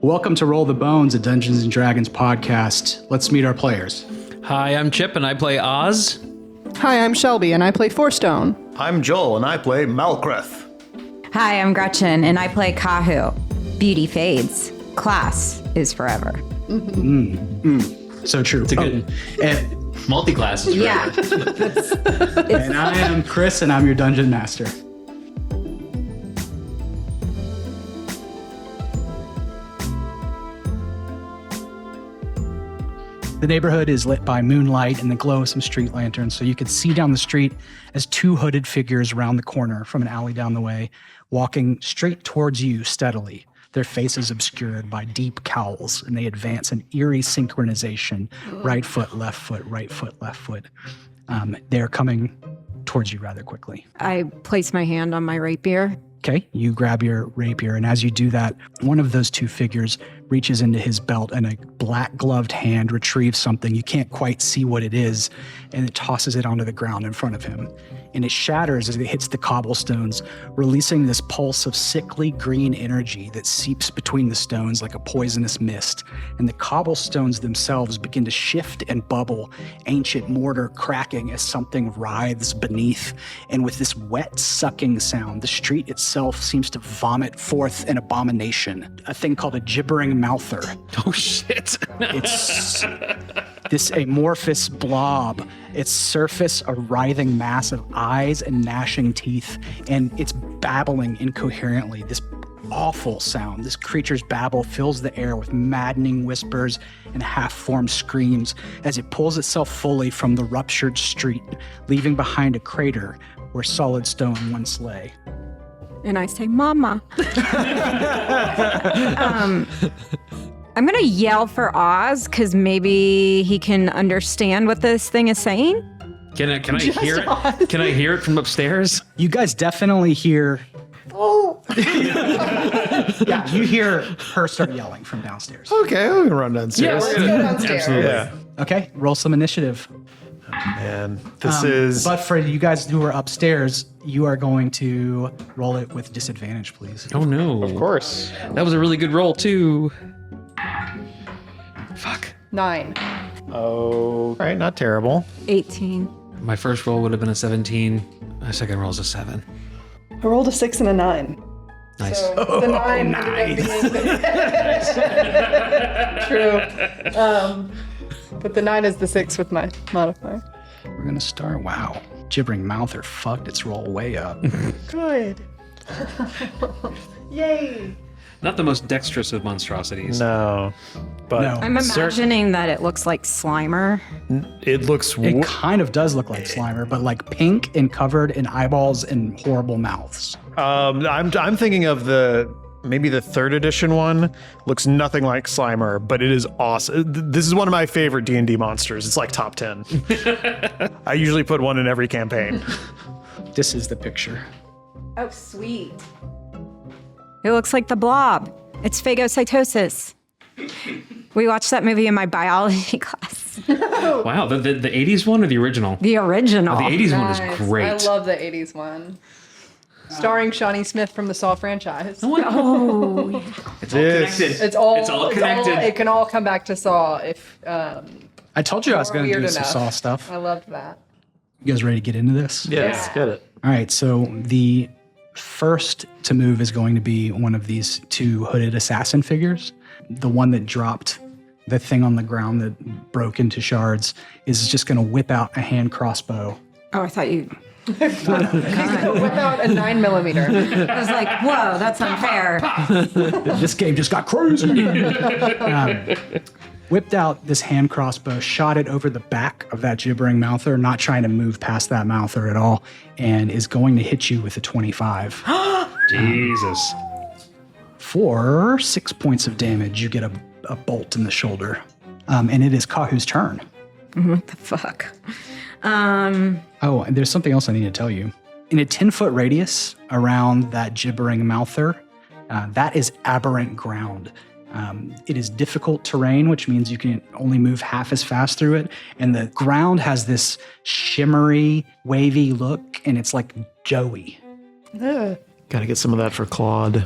Welcome to Roll the Bones, a Dungeons & Dragons podcast. Let's meet our players. Hi, I'm Chip, and I play Oz. Hi, I'm Shelby, and I play Fourstone. I'm Joel, and I play Malkreth. Hi, I'm Gretchen, and I play Kahu. Beauty fades. Class is forever. So true. It's a good multi-class. Yeah. And I am Chris, and I'm your Dungeon Master. The neighborhood is lit by moonlight and the glow of some street lanterns, so you can see down the street as two hooded figures around the corner from an alley down the way, walking straight towards you steadily, their faces obscured by deep cowls, and they advance in eerie synchronization, right foot, left foot, right foot, left foot. They're coming towards you rather quickly. I place my hand on my rapier. Okay, you grab your rapier, and as you do that, one of those two figures reaches into his belt, and a black-gloved hand retrieves something. You can't quite see what it is, and it tosses it onto the ground in front of him. And it shatters as it hits the cobblestones, releasing this pulse of sickly green energy that seeps between the stones like a poisonous mist. And the cobblestones themselves begin to shift and bubble, ancient mortar cracking as something writhes beneath. And with this wet, sucking sound, the street itself seems to vomit forth an abomination, a thing called a gibbering mouther. Oh, shit. It's this amorphous blob. Its surface a writhing mass of eyes and gnashing teeth, and it's babbling incoherently. This awful sound, this creature's babble fills the air with maddening whispers and half-formed screams as it pulls itself fully from the ruptured street, leaving behind a crater where solid stone once lay. And I say, Mama. I'm going to yell for Oz because maybe he can understand what this thing is saying. Can I hear it? Can I hear it from upstairs? You guys definitely hear... Oh! Yeah, you hear her start yelling from downstairs. Okay, we can run downstairs. Let's go downstairs. Absolutely. Yeah. Okay, roll some initiative. And this is... But for you guys who are upstairs, you are going to roll it with disadvantage, please. Oh, no. Of course. That was a really good roll, too. Fuck. 9. Oh, right, not terrible. 18. My first roll would have been a 17. My second roll is a 7. I rolled a 6 and a 9. Nice. So the 9 nice. True. But the 9 is the 6 with my modifier. We're going to start. Wow. Gibbering Mouther fucked its roll way up. Good. Yay. Not the most dexterous of monstrosities. No. But No. I'm imagining that it looks like Slimer. it looks... It kind of does look like Slimer, but like pink and covered in eyeballs and horrible mouths. I'm thinking of maybe the 3rd edition one. Looks nothing like Slimer, but it is awesome. This is one of my favorite D&D monsters. It's like top 10. I usually put one in every campaign. This is the picture. Oh, sweet. It looks like the Blob. It's phagocytosis. We watched that movie in my biology class. Wow, the 80s one or the original? The original. The 80s one Nice. is great. I love the 80s one. Starring Shawnee Smith from the Saw franchise. Oh, yeah. It's all connected. It's all connected. It can all come back to Saw if I told you I was going to do weird some enough. Saw stuff. I loved that. You guys ready to get into this? Yes, get it. All right, so the first to move is going to be one of these two hooded assassin figures. The one that dropped the thing on the ground that broke into shards is just going to whip out a hand crossbow. Oh, I thought you... Without a 9mm. I was like, whoa, that's unfair. This game just got crazy. Whipped out this hand crossbow, shot it over the back of that gibbering mouther, not trying to move past that mouther at all, and is going to hit you with a 25. Jesus. For 6 points of damage, you get a bolt in the shoulder. And it is Kahu's turn. What the fuck? Oh, and there's something else I need to tell you. In a 10-foot radius around that gibbering mouther, that is aberrant ground. It is difficult terrain, which means you can only move half as fast through it. And the ground has this shimmery, wavy look, and it's like doughy. Got to get some of that for Claude.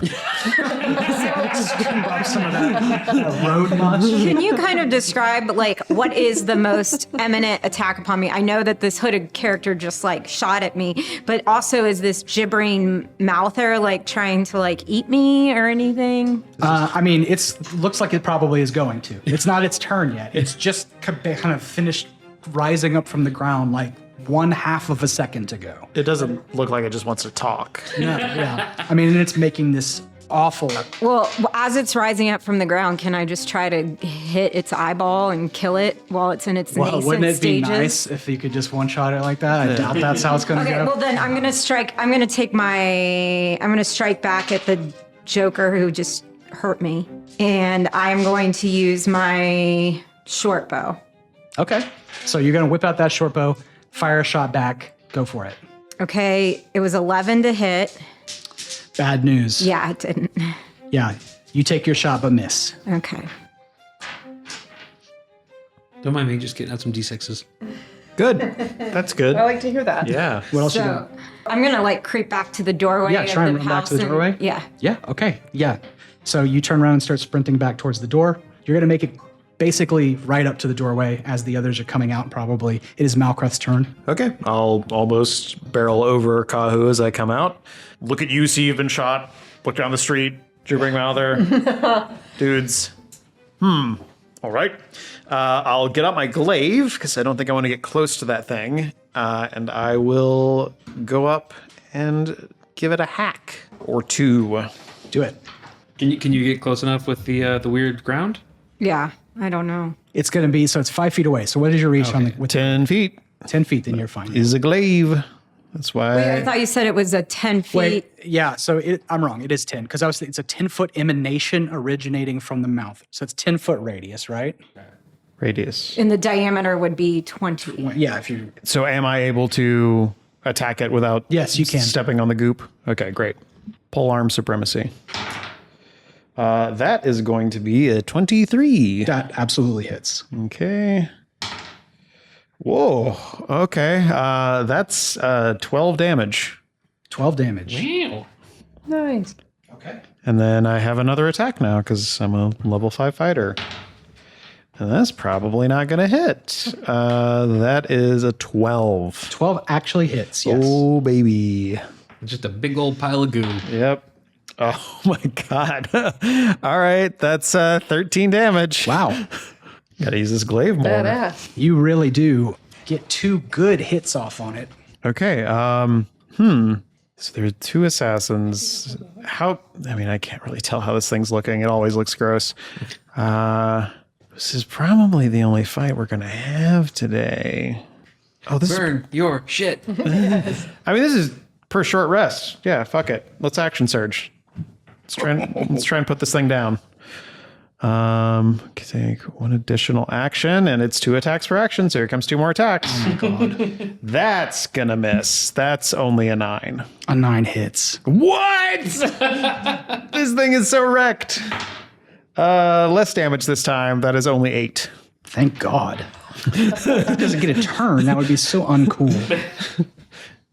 Just bump some of that road much. Can you kind of describe like what is the most imminent attack upon me? I know that this hooded character just like shot at me, but also is this gibbering mouther like trying to like eat me or anything? I mean, looks like it probably is going to. It's not its turn yet. It's just kind of finished rising up from the ground like 1/2 of a second ago. It doesn't look like it just wants to talk. Yeah. I mean, and it's making this awful. Well, as it's rising up from the ground, can I just try to hit its eyeball and kill it while it's in its nascent Wouldn't it be stages? nice if you could just one-shot it like that? I doubt that's how it's going to Okay, go. well then I'm gonna strike. I'm gonna strike back at the Joker who just hurt me, and I'm going to use my short bow. Okay. So you're going to whip out that short bow, fire a shot back, go for it. Okay, it was 11 to hit. Bad news. Yeah, it didn't. Yeah. You take your shot but miss. Okay. Don't mind me just getting out some D6s. Good. That's good. I like to hear that. Yeah. What else you So I'm gonna like creep back to the doorway. Yeah, try of and the run back house to the doorway? Yeah. Yeah, okay. Yeah. So you turn around and start sprinting back towards the door. You're going to make it basically right up to the doorway as the others are coming out, probably. It is Malcreth's turn. Okay. I'll almost barrel over Kahu as I come out. Look at you, see you've been shot. Look down the street. Gibbering mouther. Dudes. All right. I'll get out my glaive because I don't think I want to get close to that thing. And I will go up and give it a hack or two. Do it. Can you get close enough with the weird ground? Yeah. I don't know. It's going to be, so it's 5 feet away. So what is your reach on the, with 10 feet 10 feet, then you're fine. is a glaive. That's why. Wait, I thought you said it was a 10 feet. Wait, yeah, so I'm wrong. It is 10 because it's a 10-foot emanation originating from the mouth. So it's 10-foot radius, right? Radius. And the diameter would be 20. Yeah, if you. So am I able to attack it without Yes, you can. stepping on the goop? Okay, great. Polearm supremacy. That is going to be a 23. That absolutely hits. Okay. Whoa. Okay. That's 12 damage. 12 damage. Wow. Nice. Okay. And then I have another attack now because I'm a level 5 fighter. And that's probably not going to hit. That is a 12. 12 actually hits, yes. Oh, baby. Just a big old pile of goo. Yep. Oh, my God. All right. That's 13 damage. Wow. Gotta use this glaive more. Badass. You really do get 2 good hits off on it. Okay. So there are 2 assassins. I mean, I can't really tell how this thing's looking. It always looks gross. This is probably the only fight we're gonna have today. Oh, this Burn your shit. I mean, this is per short rest. Yeah, fuck it. Let's action surge. Let's try and put this thing down. Take 1 additional action, and it's 2 attacks per action, so here comes 2 more attacks. Oh my God. That's gonna miss. That's only a 9. A 9 hits. What? This thing is so wrecked. Less damage this time. That is only 8. Thank God. It doesn't get a turn. That would be so uncool.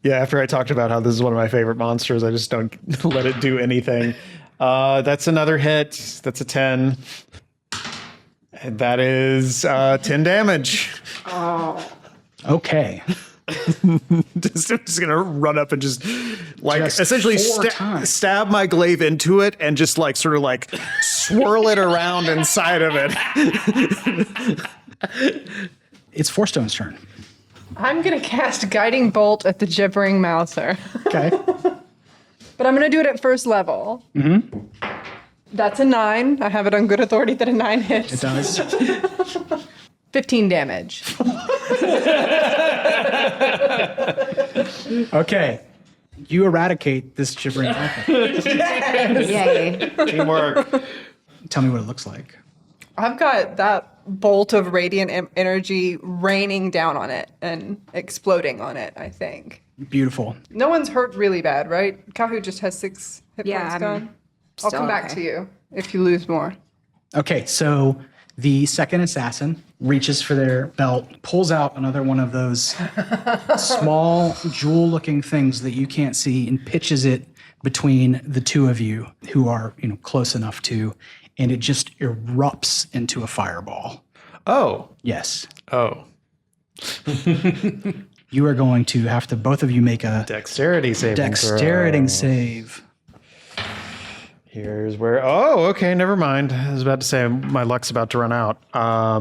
Yeah, after I talked about how this is one of my favorite monsters, I just don't let it do anything. That's another hit. That's a 10. And that is 10 damage. Okay. I'm just gonna run up and just like Just essentially 4 times. stab my glaive into it and just like sort of like swirl it around inside of it. It's Fourstone's turn. I'm going to cast Guiding Bolt at the Gibbering Mouther. Okay. But I'm going to do it at first level. Mm-hmm. That's a 9. I have it on good authority that a 9 hits. It does. 15 damage. Okay. You eradicate this gibbering mouth. Yay. Teamwork. Tell me what it looks like. I've got that bolt of radiant energy raining down on it and exploding on it, I think. Beautiful. No one's hurt really bad, right? Kahu just has 6 hit Yeah, points I'm gone. I'll still come back okay. to you if you lose more. Okay, so the second assassin reaches for their belt, pulls out another one of those small jewel-looking things that you can't see, and pitches it between the two of you who are, close enough to, and it just erupts into a fireball. Oh. Yes. Oh. You are going to have to, both of you, make a Dexterity saving throw. save. Here's where. Oh, okay. Never mind. I was about to say my luck's about to run out. I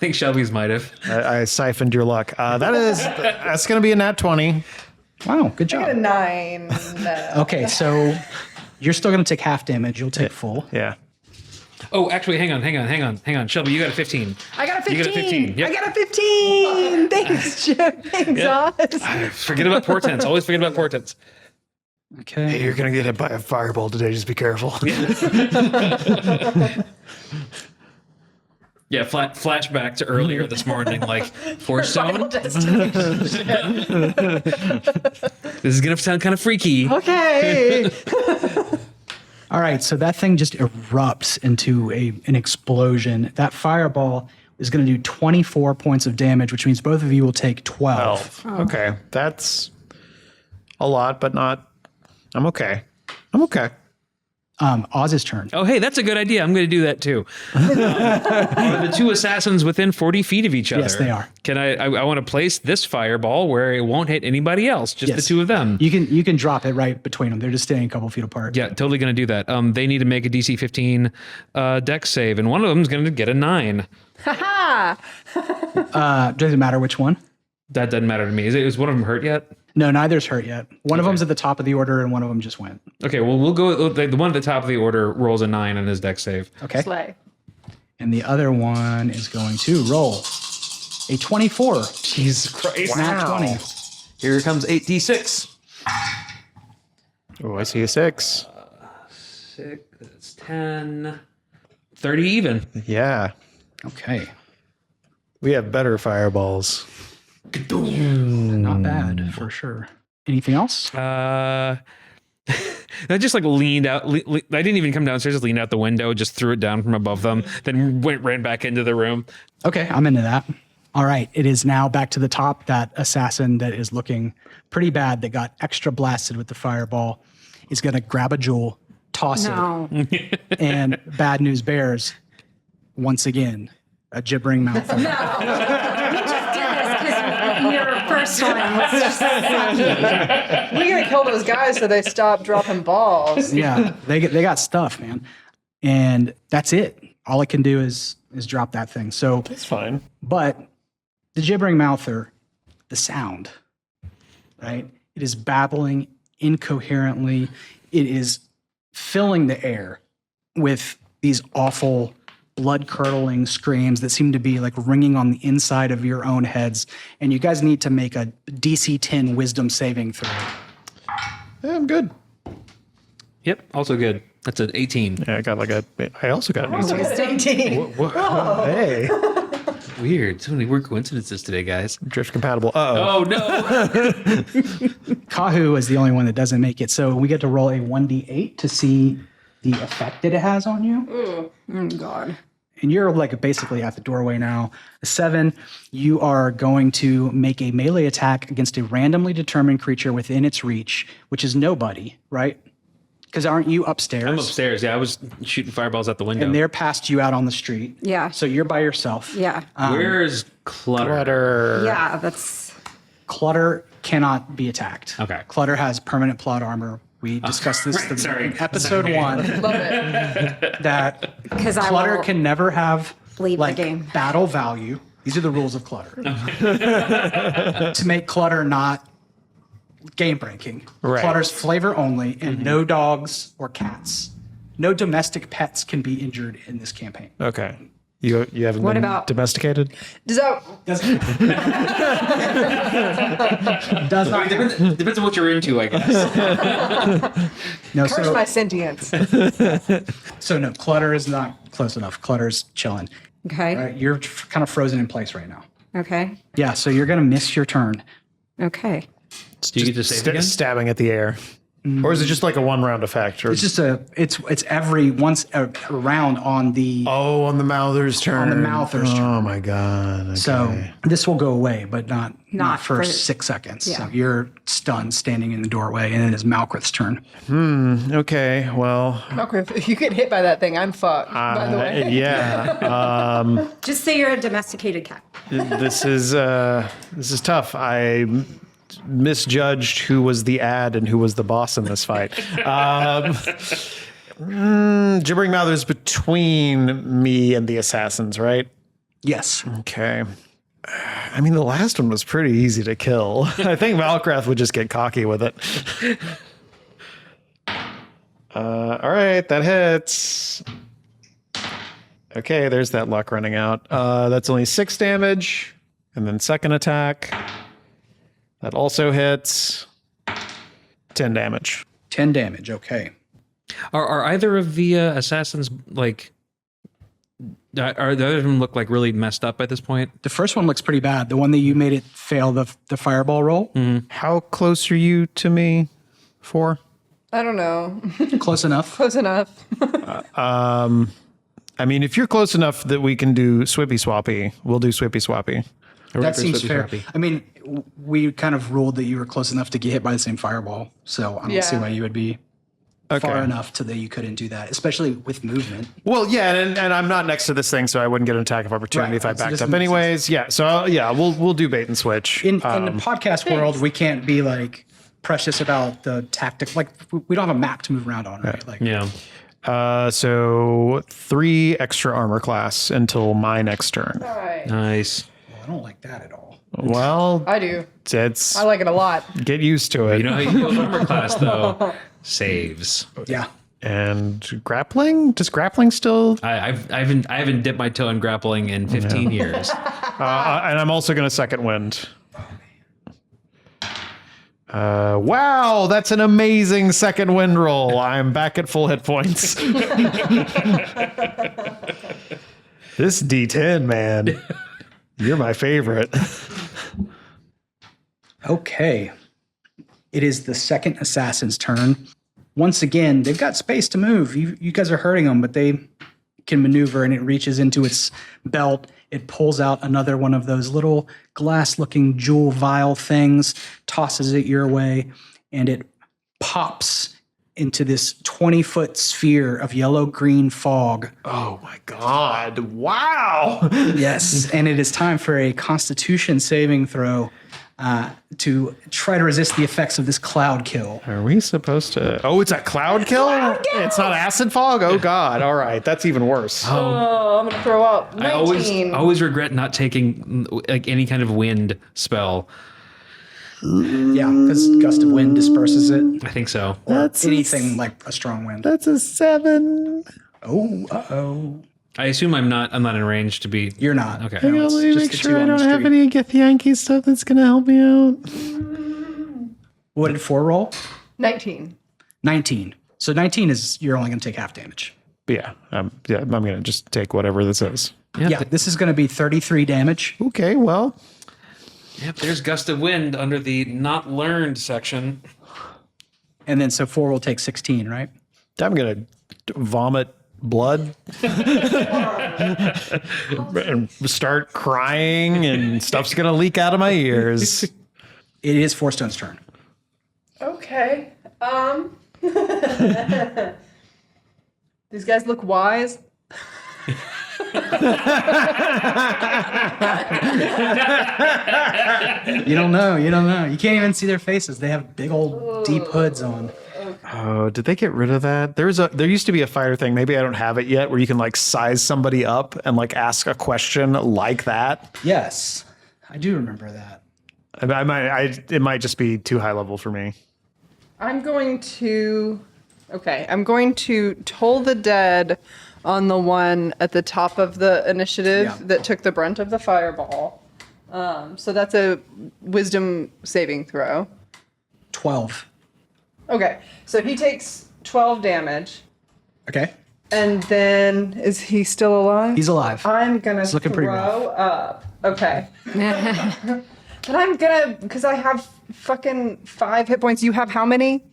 think Shelby's might have. I siphoned your luck. That's going to be a nat 20. Wow, good I got a job. 9. Okay, so you're still going to take half damage. You'll take full. Yeah. Oh, actually, hang on. Shelby, you got a 15. I got a 15. You got a 15. Yep. I got a 15. Thanks, Chip. Thanks, Oz. Forget about portents. Always forget about portents. Okay. Hey, you're going to get hit by a fireball today. Just be careful. Yeah, flashback to earlier this morning, like Force Zone. This is gonna sound kind of freaky. Okay. All right, so that thing just erupts into an explosion. That fireball is going to do 24 points of damage, which means both of you will take 12. Okay. That's a lot, but not. I'm okay. I'm okay. Oz's turn. Oh, hey, that's a good idea. I'm going to do that too. Are the two assassins within 40 feet of each other? Yes, they are. Can I want to place this fireball where it won't hit anybody else, just the Yes. two of them. You can drop it right between them. They're just standing a couple feet apart. Yeah, totally going to do that. They need to make a DC 15 dex save, and one of them is going to get a 9. Ha Doesn't matter which one. That doesn't matter to me. Is one of them hurt yet? No, neither's hurt yet. One of them's at the top of the order, and one of them just went. Okay, well, we'll go. The one at the top of the order rolls a 9 on his dex save. Okay. Slay. And the other one is going to roll a 24. Jesus Christ. Nat 20. Here comes 8d6. Oh, I see a 6. 6, that's 10. 30 even. Yeah. Okay. We have better fireballs. Not bad, for sure. Anything else? I just like leaned out. I didn't even come downstairs, just leaned out the window, just threw it down from above them, then ran back into the room. Okay, I'm into that. All right, it is now back to the top. That assassin that is looking pretty bad, that got extra blasted with the fireball, is going to grab a jewel, toss No. it, and bad news bears, once again, a gibbering mouth. You just did this because your first one was just sucky. We gotta kill those guys so they stop dropping balls. Yeah, they got stuff, man. And that's it. All I can do is drop that thing. So, It's fine. but the gibbering mouther, the sound, right? It is babbling incoherently. It is filling the air with these awful blood-curdling screams that seem to be like ringing on the inside of your own heads. And you guys need to make a DC 10 wisdom saving throw. Yeah, I'm good. Yep, also good. That's an 18. Yeah, I also got an easy. 18. Hey, Weird. So many weird coincidences today, guys. drift compatible. Uh-oh. Oh, no. Kahu is the only one that doesn't make it. So we get to roll a 1d8 to see the effect that it has on you. Oh, God. And you're like basically at the doorway now. A 7, you are going to make a melee attack against a randomly determined creature within its reach, which is nobody, right? Because aren't you upstairs? I'm upstairs. Yeah, I was shooting fireballs out the window. And they're past you out on the street. Yeah. So you're by yourself. Yeah. Where's Clutter? Clutter. Yeah, that's. Clutter cannot be attacked. Okay. Clutter has permanent plot armor. We discussed this right, sorry. in episode 1. Love it. That 'Cause I Clutter will can never have leave the like game. battle value. These are the rules of Clutter. To make Clutter not game breaking. Right. Clutter's flavor only, and no dogs or cats. No domestic pets can be injured in this campaign. Okay. You haven't What been about- domesticated? Does that Does not. Depends on what you're into, I guess. No, curse my sentience? so no, Clutter is not close enough. Clutter's chilling. Okay. Right? You're kind of frozen in place right now. Okay. Yeah, so you're gonna miss your turn. Okay. Do you get to save again? Stabbing at the air. Or is it just like a one round effect? Or It's just it's every once a round on the on the Mouther's turn. On the Mouther's turn. Oh my god. Okay. So this will go away, but not for for- 6 seconds. Yeah. So you're stunned standing in the doorway, and it is Malkrith's turn. Okay, well, Okay, if you get hit by that thing, I'm fucked. By the way. yeah. Just say you're a domesticated cat. This is tough. I misjudged who was the ad and who was the boss in this fight. Gibbering Mouthers between me and the assassins, right? Yes. Okay. I mean, the last one was pretty easy to kill. I think Malkrath would just get cocky with it. All right, that hits. Okay, there's that luck running out. That's only 6 damage. And then second attack. That also hits. 10 damage. 10 damage. Okay. Are either of the assassins like? Are the other of them look like really messed up at this point? The first one looks pretty bad. The one that you made it fail the fireball roll. How close are you to me? 4? I don't know. Close enough. Close enough. I mean, if you're close enough that we can do Swippy Swappy, we'll do Swippy Swappy. That seems fair. I mean, we kind of ruled that you were close enough to get hit by the same fireball. So I don't see Yeah. why you would be far enough to that you couldn't do that, especially with movement. Well, yeah, and I'm not next to this thing, so I wouldn't get an attack of opportunity Right, if I so backed this up makes anyways. Yeah, so we'll do bait and switch. In the podcast world, we can't be like precious about the tactic. Like we don't have a map to move around on, right? Like Yeah. So 3 extra armor class until my next turn. All right. Nice. well, I don't like that at all. Well, I do. it's I like it a lot. get used to it. You know how you deal with armor class though? Saves. Yeah. And grappling? Does grappling still? I haven't dipped my toe in grappling in 15 years. And I'm also going to second wind. Wow, that's an amazing second wind roll. I'm back at full hit points. This D10, man. You're my favorite. Okay. It is the second assassin's turn. Once again, they've got space to move. You guys are hurting them, but they can maneuver, and it reaches into its belt. It pulls out another one of those little glass-looking jewel vial things, tosses it your way, and it pops into this 20-foot sphere of yellow-green fog. Oh my God. Wow. Yes, and it is time for a Constitution saving throw to try to resist the effects of this cloud kill. Are we supposed to? Oh, it's a cloud kill? It's not acid fog? Oh God. All right. That's even worse. Oh, I'm gonna throw up. I 19. always regret not taking like any kind of wind spell. Yeah, because gust of wind disperses it. I think so. Or anything like a strong wind. That's a 7. Oh, uh-oh. I assume I'm not in range to be. You're not. Okay. No, it's Let me just make the sure two I on the don't have street. any Githyanki stuff that's going to help me out. What did 4 roll? 19. 19. So 19 is, you're only going to take half damage. Yeah. I'm going to just take whatever this is. Yeah, this is going to be 33 damage. Okay, well. Yep. There's gust of wind under the not learned section. And then so 4 will take 16, right? I'm going to vomit blood and start crying, and stuff's going to leak out of my ears. It is Fourstone's turn. Okay. These guys look wise. You don't know. You don't know. You can't even see their faces. They have big old deep hoods on. Oh, did they get rid of that? There used to be a fire thing. Maybe I don't have it yet, where you can like size somebody up and like ask a question like that. Yes, I do remember that. It might just be too high level for me. I'm going to toll the dead on the one at the top of the initiative Yeah. that took the brunt of the fireball. So that's a wisdom saving throw. 12. Okay, so he takes 12 damage, Okay. and then is he still alive? He's alive. I'm gonna It's looking pretty throw up. Okay. But I'm gonna, because I have fucking 5 hit points. You have how many?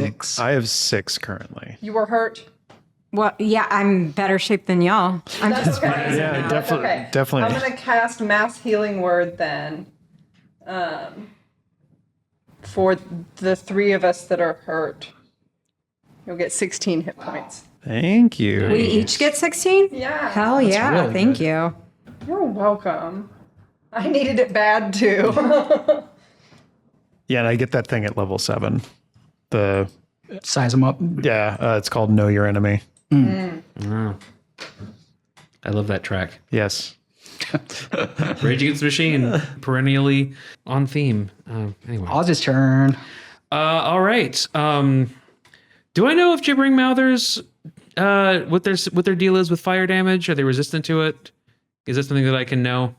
6. I have 6 currently. You were hurt. Well, yeah, I'm better shape than y'all. I'm just okay. Yeah, That's definitely. okay. Definitely. I'm gonna cast Mass Healing Word then. For the 3 of us that are hurt. You'll get 16 hit points. Thank you. we each get 16? Yeah. Hell yeah, really thank good. you. You're welcome. I needed it bad too. Yeah, and I get that thing at level 7. The Size them up. it's called Know Your Enemy. Oh. I love that track. Yes. Rage Against the Machine, perennially on theme. Anyway. Oz's turn. All right. Do I know if gibbering mouthers, what their deal is with fire damage? Are they resistant to it? Is that something that I can know?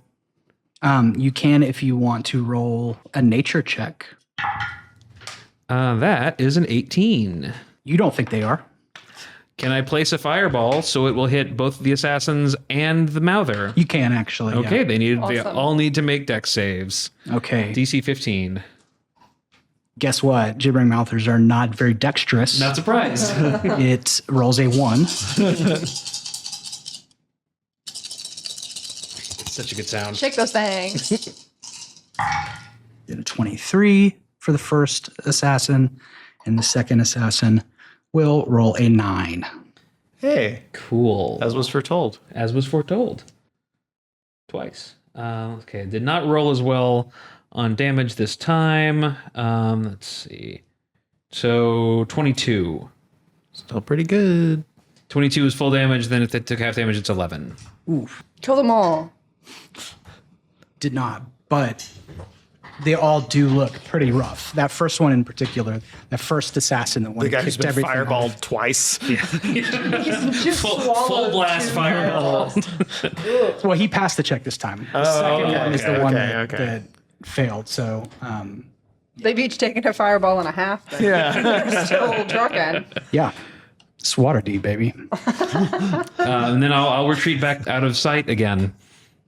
You can if you want to roll a nature check. That is an 18. You don't think they are. Can I place a fireball so it will hit both the assassins and the mouther? You can actually. Okay, yeah. they Awesome. all need to make dex saves. Okay. DC 15. Guess what? Gibbering mouthers are not very dexterous. Not surprised. It rolls a 1. Such a good sound. Shake those things. Get a 23 for the first assassin, and the second assassin will roll a 9. Hey, Cool. as was foretold. As was foretold. Twice. Okay, did not roll as well on damage this time. Let's see. So 22. Still pretty good. 22 is full damage. Then if they took half damage, it's 11. Kill them all. Did not, but they all do look pretty rough. That first one in particular, that first assassin, the one The guy that who's kicked been everything fireballed off. twice. Full blast fireball. Well, he passed the check this time. The second one is the one okay. that failed. So, They've each taken a fireball and a half. But Yeah. they're still trucking. yeah, it's water D, baby. And then I'll retreat back out of sight again.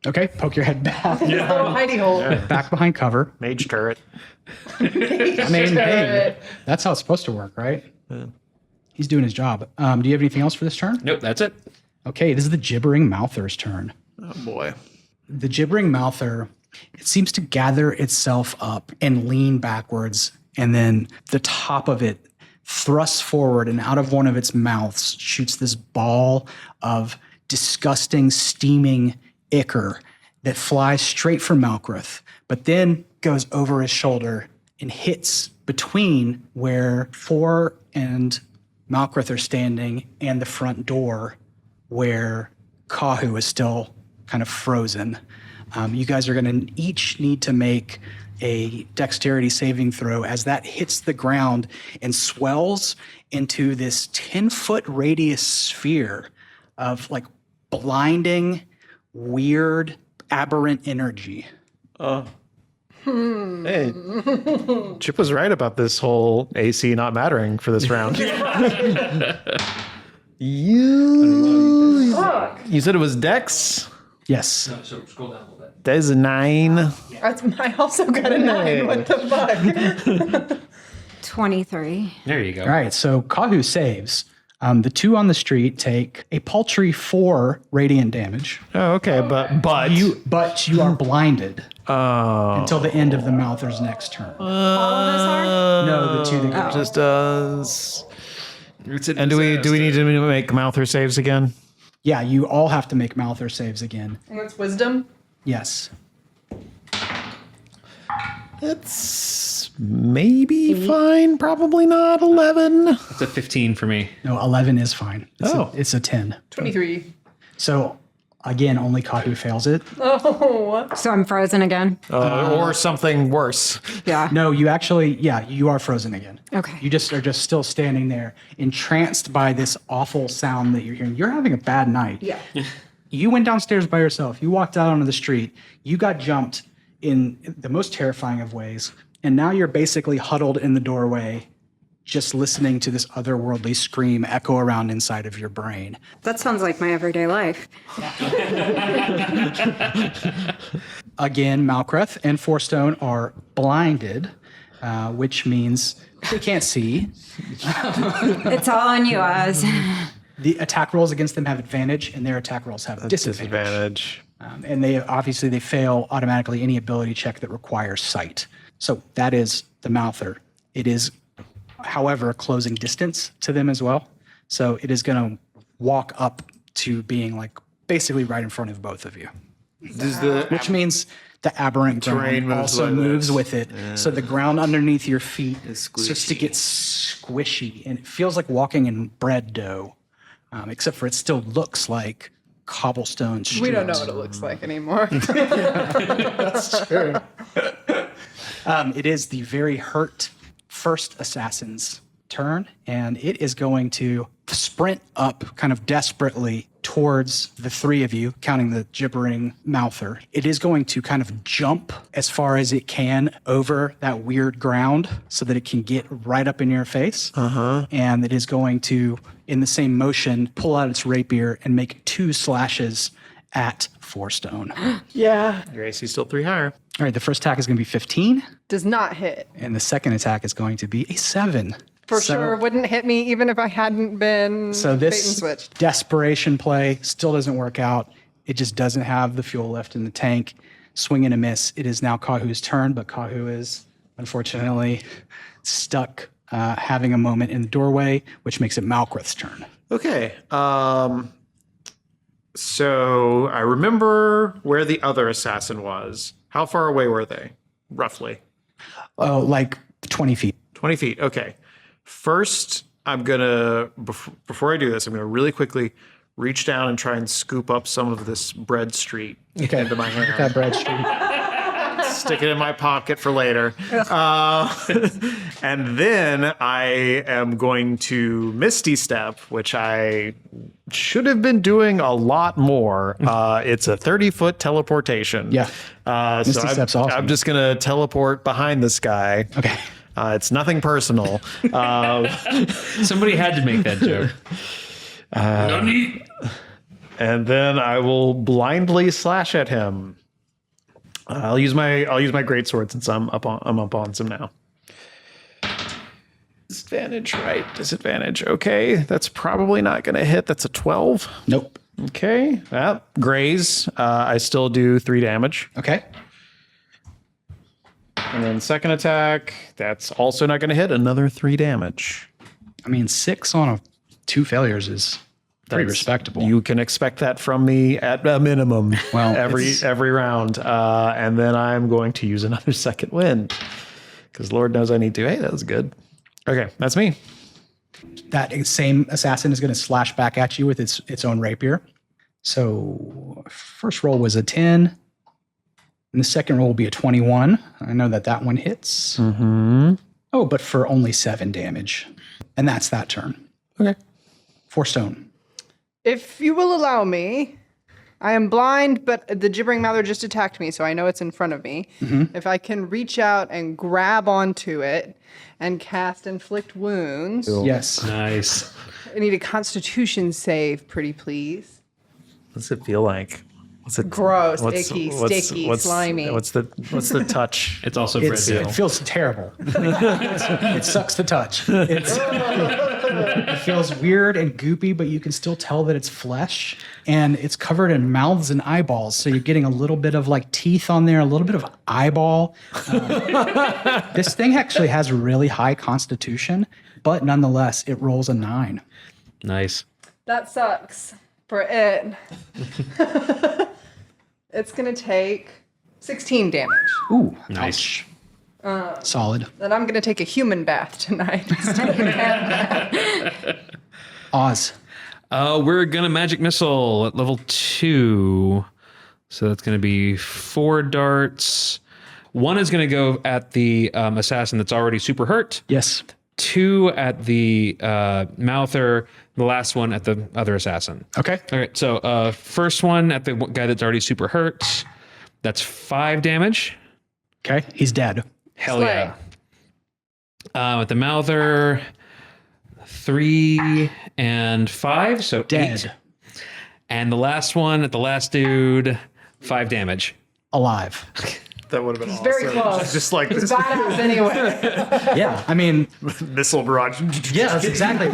Okay, poke your head back, Little hidey hole. back behind cover. Mage turret. I mean, hey, that's how it's supposed to work, right? He's doing his job. Do you have anything else for this turn? Nope, that's it. Okay, this is the gibbering mouther's turn. Oh boy. The gibbering mouther, it seems to gather itself up and lean backwards, and then the top of it thrusts forward, and out of one of its mouths shoots this ball of disgusting, steaming ichor that flies straight for Malkrith, but then goes over his shoulder and hits between where Thor and Malkrith are standing and the front door where Kahu is still kind of frozen. You guys are going to each need to make a dexterity saving throw as that hits the ground and swells into this 10-foot radius sphere of like blinding, weird, aberrant energy. Hey, Chip was right about this whole AC not mattering for this round. You said it was Dex? Yes. So scroll down a little bit. That is a 9. I also got a 9. What the fuck? 23. There you go. All right, so Kahu saves. The 2 on the street take a paltry 4 radiant damage. Oh, okay, but You are blinded oh, until the end of the Mouther's next turn. All of us are? No, the 2 that just does. And do we need to make Mouther saves again? Yeah, you all have to make Mouther saves again. And that's wisdom. Yes. It's maybe fine, probably not 11. It's a 15 for me. No, 11 is fine. Oh. It's a 10. 23. So again, only Kahu fails it. Oh. So I'm frozen again. Or something worse. Yeah. No, you actually, you are frozen again. Okay. You just are just still standing there, entranced by this awful sound that you're hearing. You're having a bad night. Yeah. You went downstairs by yourself. You walked out onto the street. You got jumped in the most terrifying of ways. And now you're basically huddled in the doorway, just listening to this otherworldly scream echo around inside of your brain. That sounds like my everyday life. Again, Malkrith and Fourstone are blinded. which means they can't see. It's all on you, Oz. The attack rolls against them have advantage, and their attack rolls have disadvantage. And they fail automatically any ability check that requires sight. So that is the Mouther. It is, however, closing distance to them as well. So it is going to walk up to being like basically right in front of both of you. Which means the aberrant terrain also moves with it. So the ground underneath your feet starts to get squishy, and it feels like walking in bread dough, except for it still looks like cobblestone streets. We don't know what it looks like anymore. That's true. It is the very hurt first assassin's turn, and it is going to sprint up kind of desperately towards the three of you, counting the gibbering Mouther. It is going to kind of jump as far as it can over that weird ground so that it can get right up in your face. And it is going to, in the same motion, pull out its rapier and make 2 slashes at Forstone. Yeah. Your AC's still 3 higher. All right, the first attack is going to be 15, Does not hit. and the second attack is going to be a 7. For So- sure wouldn't hit me even if I hadn't been So bait and this switched. desperation play still doesn't work out. It just doesn't have the fuel left in the tank. Swing and a miss. It is now Kahu's turn, but Kahu is unfortunately stuck having a moment in the doorway, which makes it Malkrith's turn. Okay. So I remember where the other assassin was. How far away were they, roughly? Oh, like 20 feet. 20 feet. Okay. First, I'm going to, before I do this, I'm going to really quickly reach down and try and scoop up some of this bread street into my hand. That bread street. Stick it in my pocket for later. And then I am going to Misty Step, which I should have been doing a lot more. It's a 30-foot teleportation. Yeah. So Misty Step's awesome. I'm just going to teleport behind this guy. Okay. It's nothing personal. Somebody had to make that joke. And then I will blindly slash at him. I'll use my greatsword since I'm up on some now. Disadvantage, right? Disadvantage. Okay, that's probably not going to hit. That's a 12. Nope. Okay, graze. I still do 3 damage. Okay. And then second attack, that's also not going to hit. Another 3 damage. I mean, 6 on 2 failures is pretty respectable. You can expect that from me at a minimum. Well, every round, and then I'm going to use another second wind because Lord knows I need to. Hey, that was good. Okay, that's me. That same assassin is going to slash back at you with its own rapier. So first roll was a 10, and the second roll will be a 21. I know that one hits. Mm-hmm. Oh, but for only 7 damage, and that's that turn. Okay. Forstone. If you will allow me, I am blind, but the gibbering Mouther just attacked me, so I know it's in front of me. If I can reach out and grab onto it and cast Inflict Wounds, Yes. Nice. I need a Constitution save, pretty please. What's it feel like? What's it? Gross, icky, sticky, slimy. What's the touch? It's also bread dough. It feels terrible. It sucks to touch. It feels weird and goopy, but you can still tell that it's flesh, and it's covered in mouths and eyeballs. So you're getting a little bit of like teeth on there, a little bit of eyeball. This thing actually has really high constitution, but nonetheless, it rolls a 9. Nice. That sucks for it. It's going to take 16 damage. Ooh, Nice. ouch. Solid. And I'm going to take a human bath tonight. Oz. We're gonna magic missile at level 2. So that's gonna be 4 darts. 1 is gonna go at the assassin that's already super hurt. Yes. 2 at the Mouther. The last one at the other assassin. Okay. All right. So first one at the guy that's already super hurt. That's 5 damage. Okay. He's dead. Hell Slay. yeah. With the Mouther, 3 and 5, so Dead. 8. And the last one at the last dude, 5 damage. Alive. That would have been awesome. Very close. It's just like He's this badass anyway. Yeah, I mean, missile barrage. yeah, that's exactly.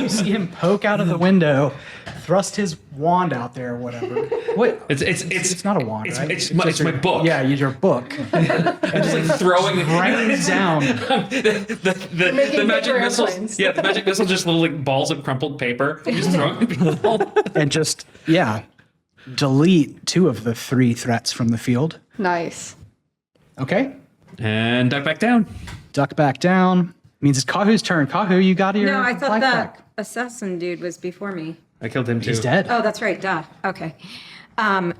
You see him poke out of the window, thrust his wand out there, or whatever. What? It's not a wand, right? It's just my book. Yeah, your book. I'm just like throwing Rains down. the Making magic paper missiles. airplanes. Yeah, the magic missile just little like balls of crumpled paper. I'm just throwing people. And just, yeah, delete 2 of the 3 threats from the field. Nice. Okay. And duck back down. Duck back down. Means it's Kahu's turn. Kahu, you got your No, I thought life that back. assassin dude was before me. I killed him too. He's dead. Oh, that's right. Duh. Okay.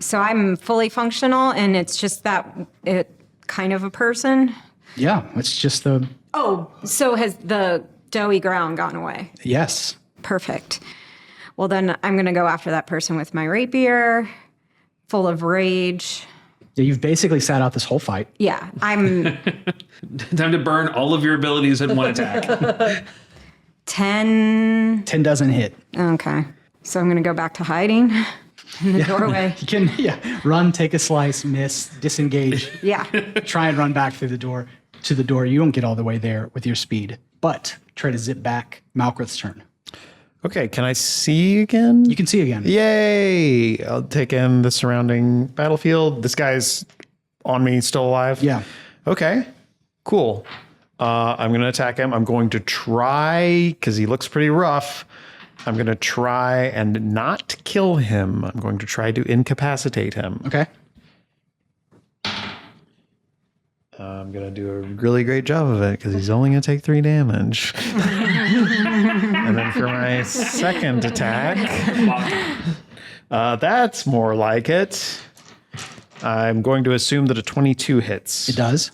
So I'm fully functional, and it's just that it kind of a person. Yeah, it's just the, Oh, so has the doughy ground gone away? yes. Perfect. Well, then I'm going to go after that person with my rapier, full of rage. Yeah, you've basically sat out this whole fight. Yeah, I'm Time to burn all of your abilities in one attack. 10. 10 doesn't hit. Okay. So I'm going to go back to hiding in the doorway. You can, run, take a slice, miss, disengage, Yeah. try and run back through the door to the door. You don't get all the way there with your speed, but try to zip back. Malkrith's turn. Okay, can I see again? You can see again. Yay! I'll take in the surrounding battlefield. This guy's on me, still alive? Yeah. Okay, cool. I'm going to attack him. I'm going to try, because he looks pretty rough, I'm going to try and not kill him. I'm going to try to incapacitate him. Okay. I'm going to do a really great job of it, because he's only going to take 3 damage. And then for my second attack, that's more like it. I'm going to assume that a 22 hits. It does.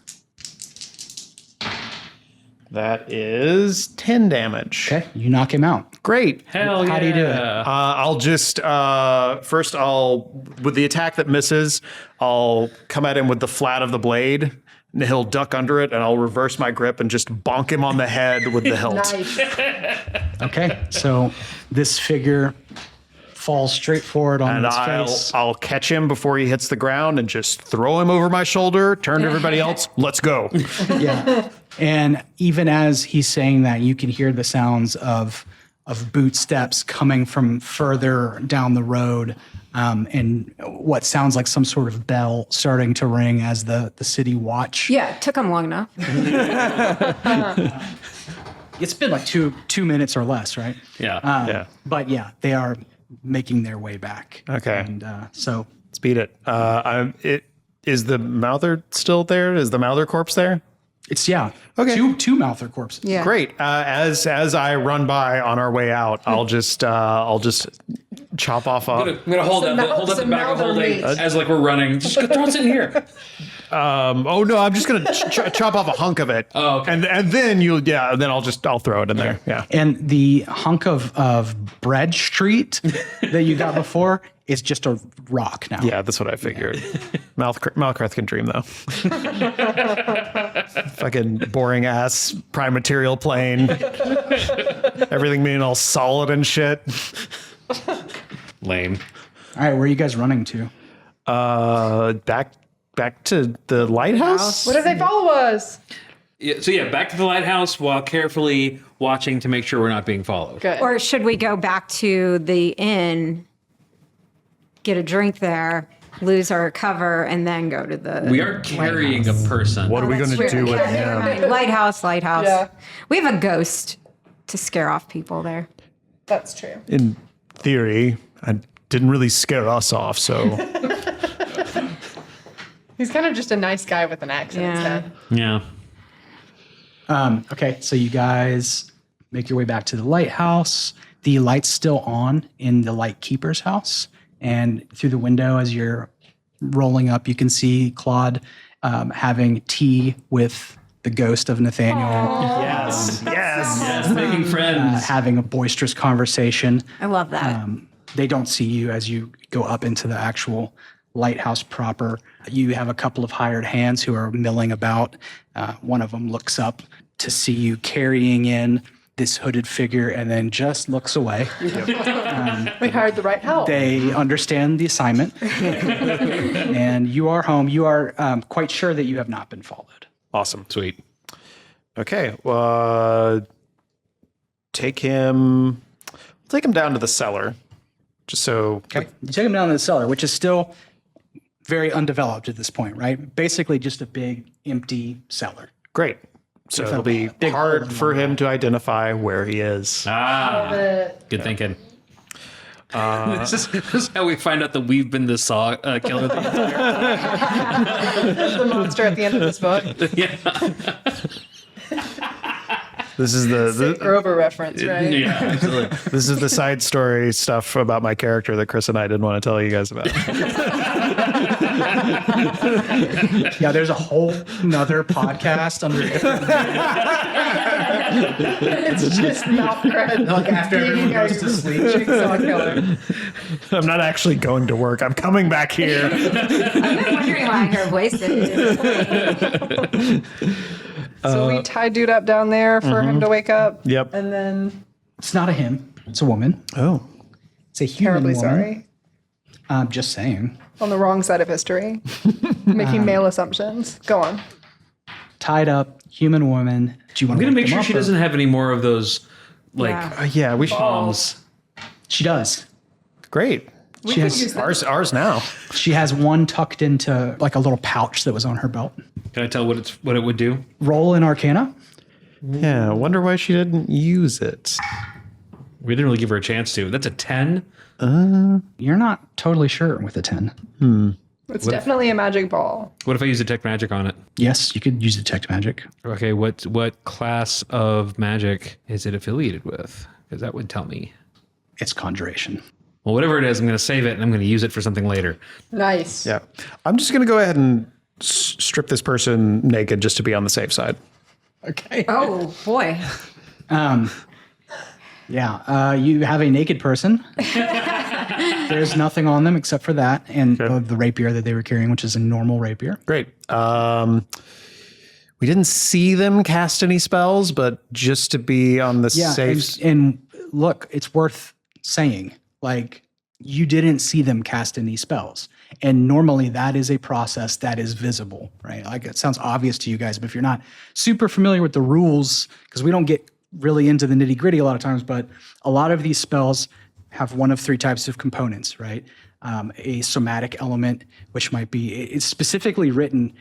That is 10 damage. Okay. You knock him out. Great. Hell yeah. How do you do it? I'll just first with the attack that misses, I'll come at him with the flat of the blade. And he'll duck under it, and I'll reverse my grip and just bonk him on the head with the hilt. Nice. Okay. So this figure falls straight forward on And its face. I'll catch him before he hits the ground and just throw him over my shoulder, turn to everybody else, let's go. Yeah. And even as he's saying that, you can hear the sounds of boot steps coming from further down the road, and what sounds like some sort of bell starting to ring as the city watch. Yeah, it took him long enough. It's been like two minutes or less, right? Yeah. Yeah. But yeah, they are making their way back. Okay. And so Speed it. Is the Mouther still there? Is the Mouther corpse there? it's, yeah. Okay. Two Mouther corpses. Yeah. Great. As I run by on our way out, I'll just chop off I'm gonna hold Some up, hold up the some bag of Mouther holding meat. as like we're running. Just go throw it in here. oh no, I'm just gonna chop off a hunk of it. Oh, okay. And then then I'll throw it in there. Yeah. And the hunk of bread street that you got before is just a rock now. Yeah, that's what I figured. Malkrith can dream though. Fucking boring ass prime material plane. Everything being all solid and shit. Lame. All right, where are you guys running to? Back to the lighthouse. What if they follow us? Yeah, so yeah, back to the lighthouse while carefully watching to make sure we're not being followed. Good. Or should we go back to the inn, get a drink there, lose our cover, and then go to the We are carrying a person. What are we going to do with him? lighthouse? Yeah. We have a ghost to scare off people there. That's true. In theory, I didn't really scare us off, so He's kind of just a nice guy with an accent Yeah. instead. Yeah. Okay, so you guys make your way back to the lighthouse. The light's still on in the lightkeeper's house. And through the window, as you're rolling up, you can see Claude having tea with the ghost of Nathaniel, yes. Making friends. having a boisterous conversation. I love that. They don't see you as you go up into the actual lighthouse proper. You have a couple of hired hands who are milling about. One of them looks up to see you carrying in this hooded figure and then just looks away. We hired the right help. They understand the assignment, and you are home. You are quite sure that you have not been followed. Awesome. Sweet. Okay. Take him down to the cellar. Just so. Okay. You take him down to the cellar, which is still very undeveloped at this point, right? Basically just a big empty cellar. Great. So it'll be hard for him to identify where he is. Good thinking. This is how we find out that we've been the saw killer. The monster at the end of this book. Yeah. This is the Grover reference, right? Yeah, absolutely. this is the side story stuff about my character that Chris and I didn't want to tell you guys about. Yeah, there's a whole nother podcast under a different It's just Malfred. like after everyone goes to sleep. Jigsaw killer. I'm not actually going to work. I'm coming back here. I've been wondering why her voice is. So we tie dude up down there for him to wake up. Yep. And then It's not a him. It's a woman. Oh. It's a human terribly woman. sorry. I'm just saying. On the wrong side of history. Making male assumptions. Go on. Tied up, human woman. Do you want I'm to gonna make sure she doesn't have any more of those, like, Yeah. Yeah, we should. palms. She does. Great. She has, Ours now. she has one tucked into like a little pouch that was on her belt. Can I tell what it would do? Roll in Arcana. Yeah, I wonder why she didn't use it. We didn't really give her a chance to. That's a 10. You're not totally sure with a 10. It's definitely a magic ball. What if I use detect magic on it? Yes, you could use detect magic. Okay, what class of magic is it affiliated with? Because that would tell me. It's conjuration. Well, whatever it is, I'm going to save it and I'm going to use it for something later. Nice. Yeah. I'm just going to go ahead and strip this person naked just to be on the safe side. Okay. Oh boy. You have a naked person. There's nothing on them except for that and the rapier that they were carrying, which is a normal rapier. Great. We didn't see them cast any spells, but just to be on the safe. And look, it's worth saying, like, you didn't see them cast any spells. And normally that is a process that is visible, right? Like, it sounds obvious to you guys, but if you're not super familiar with the rules, because we don't get really into the nitty gritty a lot of times, but a lot of these spells have one of three types of components, right? A somatic element, which might be, it's specifically written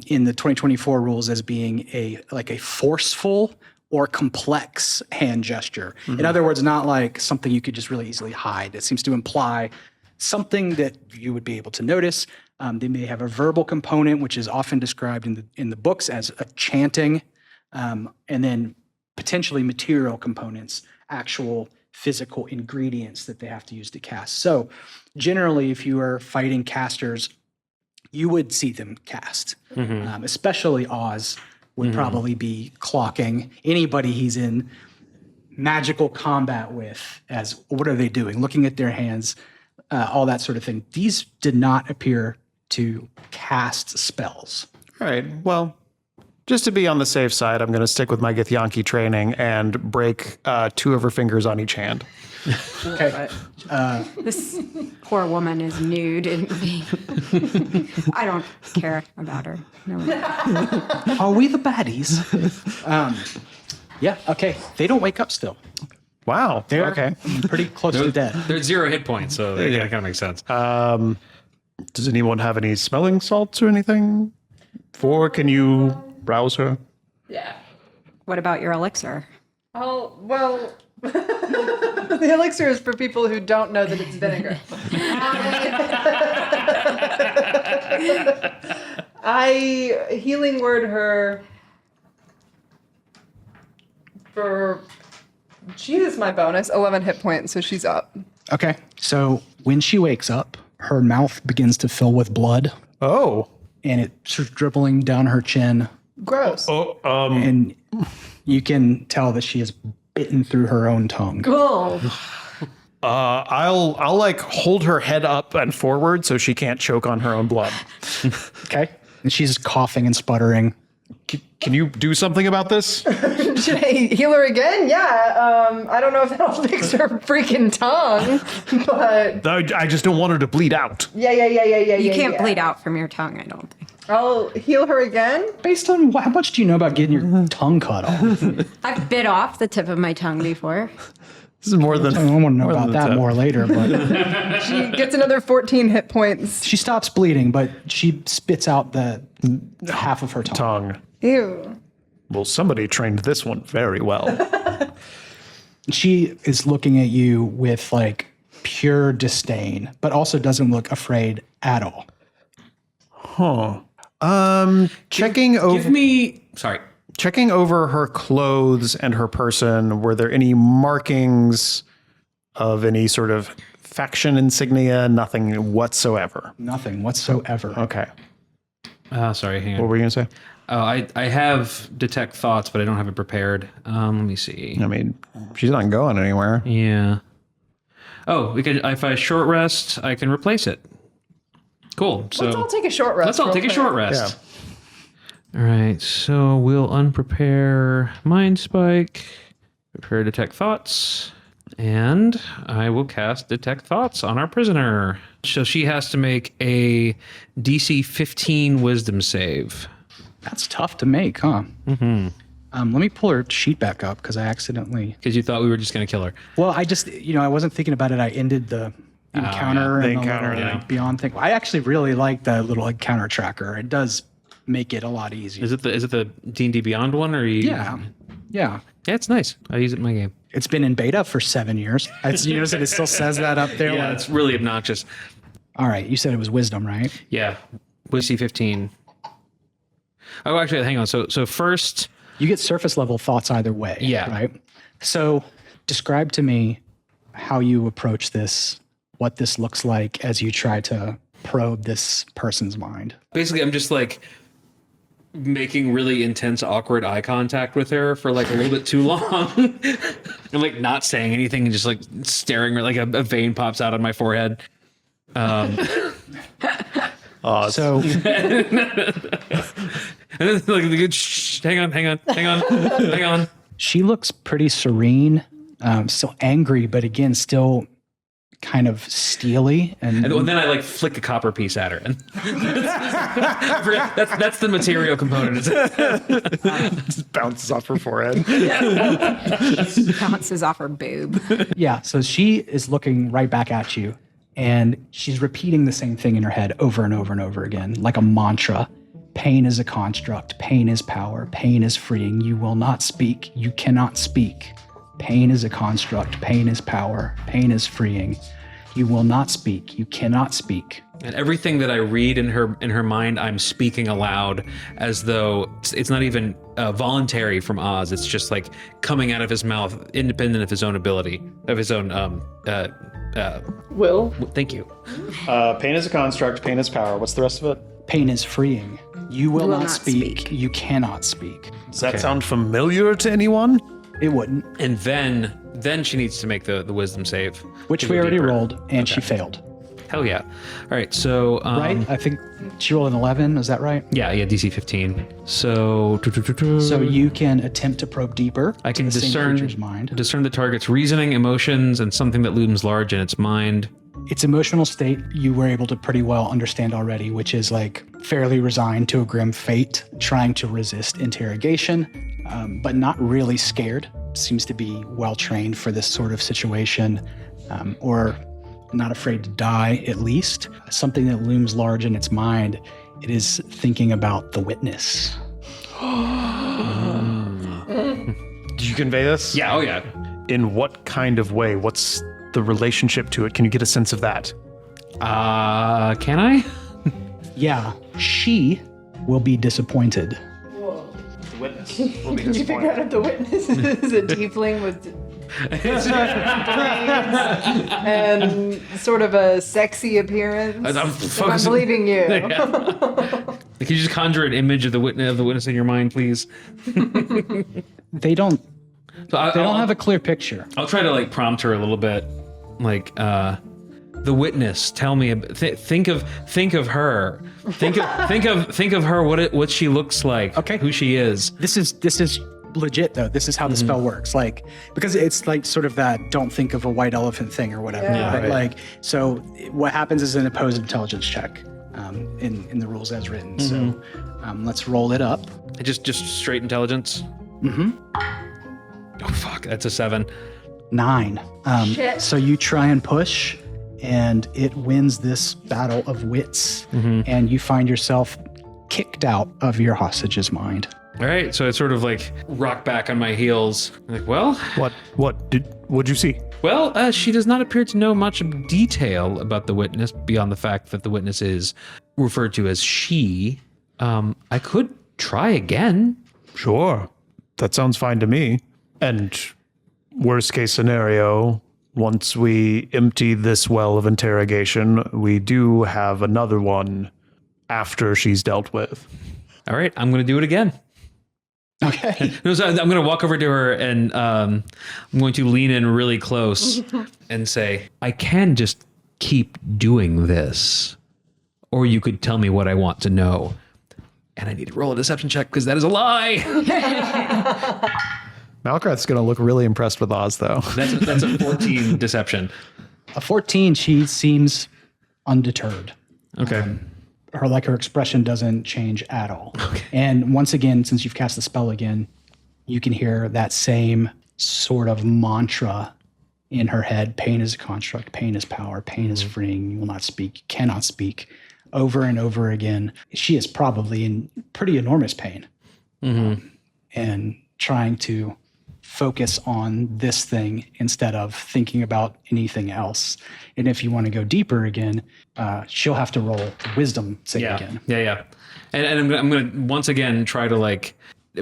in the 2024 rules as being a forceful or complex hand gesture. In other words, not like something you could just really easily hide. It seems to imply something that you would be able to notice. They may have a verbal component, which is often described in the books as a chanting, and then potentially material components, actual physical ingredients that they have to use to cast. So generally, if you are fighting casters, you would see them cast, especially Oz would probably be clocking anybody he's in magical combat with as what are they doing, looking at their hands, all that sort of thing. These did not appear to cast spells. All right. Well, just to be on the safe side, I'm going to stick with my Githyanki training and break 2 of her fingers on each hand. Okay. This poor woman is nude and I don't care about her. No. Are we the baddies? Yeah. Okay. They don't wake up still. Wow. They're Okay. pretty close to dead. They're 0 hit points, so that kind of makes sense. Does anyone have any smelling salts or anything? Can you rouse her? Yeah. What about your elixir? Oh, well, the elixir is for people who don't know that it's vinegar. I healing word her for, Jesus, my bonus, 11 hit points, so she's up. Okay. So when she wakes up, her mouth begins to fill with blood Oh. and it's sort of dribbling down her chin. Gross. And you can tell that she has bitten through her own tongue. Cool. I'll like hold her head up and forward so she can't choke on her own blood. Okay. And she's coughing and sputtering. Can you do something about this? Should I heal her again? Yeah. I don't know if that'll fix her freaking tongue, but I just don't want her to bleed out. yeah. You can't bleed out from your tongue, I don't think. I'll heal her again. Based on how much do you know about getting your tongue cut off? I've bit off the tip of my tongue before. This is more than. I want to know more about than that the more later, but She gets another 14 hit points. she stops bleeding, but she spits out the half of her tongue. tongue. Ew. Well, somebody trained this one very well. She is looking at you with like pure disdain, but also doesn't look afraid at all. Checking over. Give me. Sorry. Checking over her clothes and her person, were there any markings of any sort of faction insignia? Nothing whatsoever. Nothing whatsoever. Okay. Sorry, hang on. What were you going to say? Oh, I have detect thoughts, but I don't have it prepared. Let me see. I mean, she's not going anywhere. Yeah. Oh, we can. If I short rest, I can replace it. Cool. So Let's all take a short rest. let's all real take a quick. short rest. All right. So we'll unprepare mind spike, prepare detect thoughts, and I will cast detect thoughts on our prisoner. So she has to make a DC 15 Wisdom save. That's tough to make, huh? Mm-hmm. Let me pull her sheet back up because I accidentally. Because you thought we were just going to kill her. Well, I just, I wasn't thinking about it. I ended the encounter the and encounter, little, yeah. beyond thing. I actually really like the little encounter tracker. It does make it a lot easier. Is it the D&D Beyond one, or are you? Yeah. Yeah, it's nice. I use it in my game. It's been in beta for 7 years. It's, you notice that it still says that up there. Yeah, it's really obnoxious. All right. You said it was wisdom, right? Yeah, DC 15. Oh, actually, hang on. So first, You get surface level thoughts either way. Yeah. Right. So describe to me how you approach this, what this looks like as you try to probe this person's mind. basically, I'm just like making really intense, awkward eye contact with her for like a little bit too long. I'm like not saying anything and just like staring, like a vein pops out on my forehead. So And then like the good, shh, hang on. she looks pretty serene, still angry, but again, still kind of steely. And And then I like flick a copper piece at her, and I forgot, that's the material component. Just bounces off her forehead. Bounces off her boob. yeah, so she is looking right back at you, and she's repeating the same thing in her head over and over and over again, like a mantra. Pain is a construct. Pain is power. Pain is freeing. You will not speak. You cannot speak. Pain is a construct. Pain is power. Pain is freeing. You will not speak. You cannot speak. And everything that I read in her mind, I'm speaking aloud as though it's not even voluntary from Oz. It's just like coming out of his mouth, independent of his own ability, of his own. Will. Thank you. Pain is a construct. Pain is power. What's the rest of it? Pain is freeing. You will not speak. You cannot speak. Does that sound familiar to anyone? It wouldn't, And then she needs to make the wisdom save, which to we go already deeper. rolled, and she failed. Hell yeah! All right, so Right? I think she rolled an 11. Is that right? yeah, DC 15. So So you can attempt to probe deeper. I can to the same discern creature's mind. the target's reasoning, emotions, and something that looms large in its mind. Its emotional state you were able to pretty well understand already, which is like fairly resigned to a grim fate, trying to resist interrogation, but not really scared. Seems to be well trained for this sort of situation, or not afraid to die, at least. Something that looms large in its mind, it is thinking about the witness. Did you convey this? Yeah, oh yeah. In what kind of way? What's the relationship to it? Can you get a sense of that? Can I? Yeah, she will be disappointed. The witness will be Can you figure out if the witness is a tiefling with and sort of a sexy appearance? I'm If I'm believing you. Can you just conjure an image of the witness in your mind, please? They don't So they don't have a clear picture. I'll try to like prompt her a little bit, like The witness. Tell me. Think of her. Think of her. What she looks like. Okay. Who she is. This is legit though. This is how the spell works. Like, because it's like sort of that don't think of a white elephant thing or whatever. Yeah. But Right. like, so what happens is an opposed intelligence check in the rules as written. So let's roll it up. Just straight intelligence. Mm-hmm. Oh fuck, that's a 7. 9. Shit. So you try and push, and it wins this battle of wits, and you find yourself kicked out of your hostage's mind. All right, so I sort of like rock back on my heels. Like, well, What'd you see? well, she does not appear to know much detail about the witness beyond the fact that the witness is referred to as she. I could try again. Sure. That sounds fine to me. And worst case scenario, once we empty this well of interrogation, we do have another one after she's dealt with. All right, I'm going to do it again. Okay. No, so I'm going to walk over to her and I'm going to lean in really close and say, I can just keep doing this, or you could tell me what I want to know. And I need to roll a deception check because that is a lie. Malkrath's going to look really impressed with Oz, though. That's a 14 deception. A 14, she seems undeterred. Okay. Her expression doesn't change at all. Okay. And once again, since you've cast the spell again, you can hear that same sort of mantra in her head. Pain is a construct, pain is power, pain is freeing, you will not speak, cannot speak, over and over again. She is probably in pretty enormous pain and trying to focus on this thing instead of thinking about anything else. And if you want to go deeper again, she'll have to roll wisdom save again. Yeah. And I'm going to once again try to like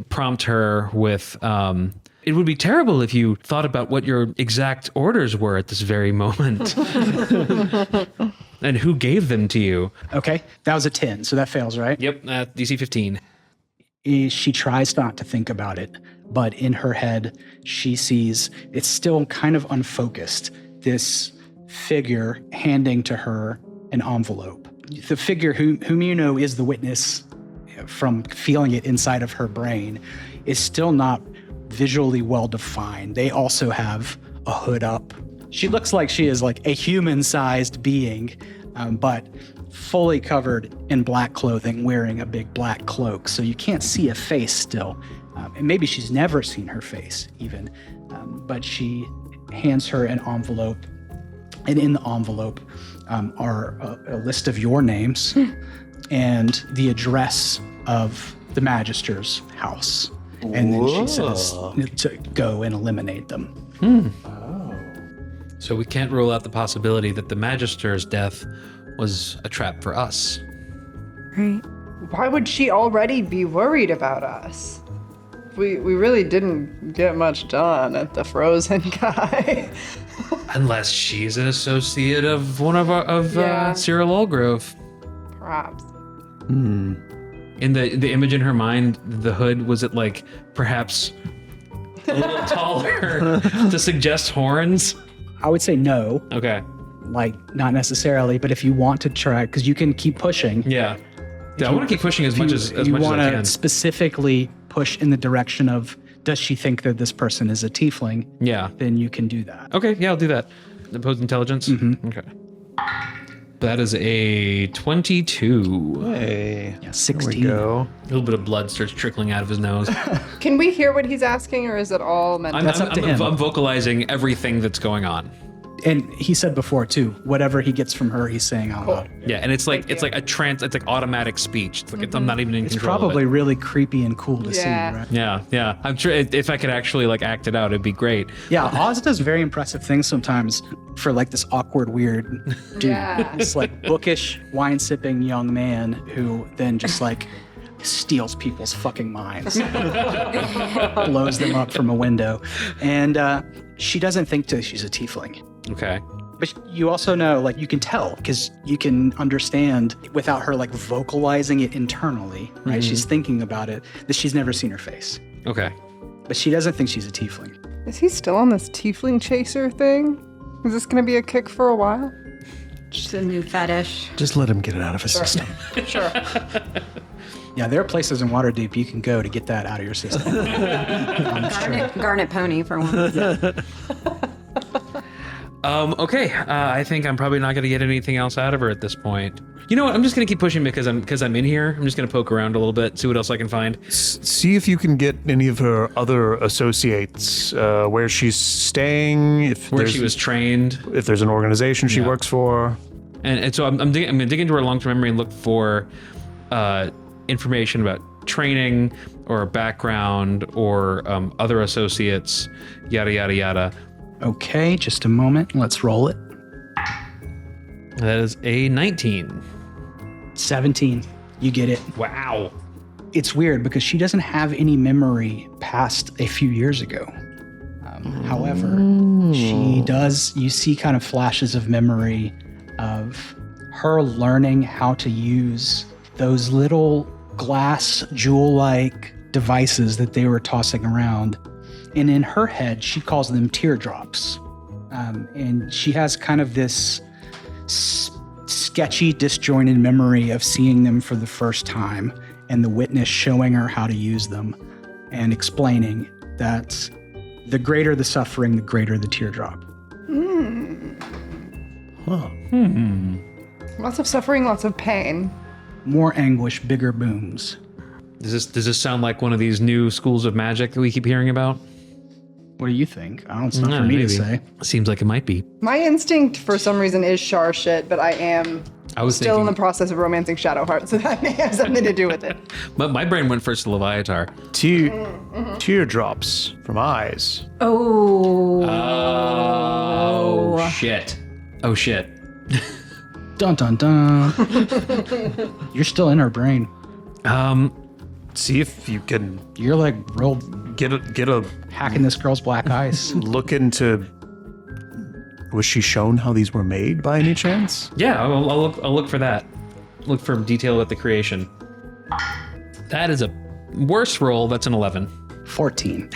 prompt her with, it would be terrible if you thought about what your exact orders were at this very moment. And who gave them to you. Okay, that was a 10, so that fails, right? Yep, DC 15. She tries not to think about it, but in her head, she sees it's still kind of unfocused. This figure handing to her an envelope. The figure whom you know is the witness from feeling it inside of her brain is still not visually well defined. They also have a hood up. She looks like she is like a human-sized being, but fully covered in black clothing, wearing a big black cloak. So you can't see a face still. And maybe she's never seen her face even. But she hands her an envelope. And in the envelope are a list of your names and the address of the Magister's house. And then she says to go and eliminate them. So we can't rule out the possibility that the Magister's death was a trap for us. Right. Why would she already be worried about us? We really didn't get much done at the frozen guy. Unless she's an associate of one of Yeah. Cyril Allgrove. Perhaps. In the image in her mind, the hood, was it like perhaps a little taller to suggest horns? I would say no, Okay. like not necessarily, but if you want to try, because you can keep pushing. Yeah. I want to keep pushing as much as you much as I want can. to specifically push in the direction of, does she think that this person is a tiefling? Yeah. Then you can do that. Okay, yeah, I'll do that. Opposed intelligence? Mm-hmm. Okay. That is a 22. Hey, Yeah, there 16. we go. A little bit of blood starts trickling out of his nose. Can we hear what he's asking, or is it all meant to That's up to him. I'm vocalizing everything that's going on. And he said before too, whatever he gets from her, he's saying out loud. Yeah, and it's like it's like automatic speech. It's like I'm not even in It's control. probably of it. really creepy and cool to Yeah. see, right? Yeah. I'm sure if I could actually like act it out, it'd be great. Yeah, Oz does very impressive things sometimes for like this awkward, weird dude. Yeah. This like bookish, wine-sipping young man who then just like steals people's fucking minds, blows them up from a window. And she doesn't think she's a tiefling. Okay. But you also know, like, you can tell because you can understand without her like vocalizing it internally, right? She's thinking about it, that she's never seen her face. Okay. But she doesn't think she's a tiefling. Is he still on this tiefling chaser thing? Is this going to be a kick for a while? Just a new fetish. Just let him get it out of his system. Sure. Yeah, there are places in Waterdeep you can go to get that out of your system. Garnet pony for one. Okay, I think I'm probably not going to get anything else out of her at this point. You know what? I'm just going to keep pushing because I'm in here. I'm just going to poke around a little bit, see what else I can find. See if you can get any of her other associates, where she's staying, Where she was trained. if there's an organization she Yeah. works for. And so I'm going to dig into her long-term memory and look for information about training or background or other associates, yada, yada, yada. Okay, just a moment. Let's roll it. That is a 19. 17. You get it. Wow. It's weird because she doesn't have any memory past a few years ago. However, she does, you see kind of flashes of memory of her learning how to use those little glass jewel-like devices that they were tossing around. And in her head, she calls them teardrops. And she has kind of this sketchy, disjointed memory of seeing them for the first time and the witness showing her how to use them and explaining that the greater the suffering, the greater the teardrop. Lots of suffering, lots of pain. More anguish, bigger booms. Does this sound like one of these new schools of magic that we keep hearing about? What do you think? It's not for me to say. Seems like it might be. My instinct, for some reason, is Char shit, but I am I was still in the thinking, process of romancing Shadowheart, so that may have something to do with it. but my brain went first to Leviatar. Teardrops from eyes. Oh. Oh shit. Oh shit. Dun dun dun. You're still in her brain. See if you can You're like real get a hacking this girl's black eyes. look into. Was she shown how these were made by any chance? Yeah, I'll look for that. Look for detail about the creation. That is a worse roll. That's an 11. 14.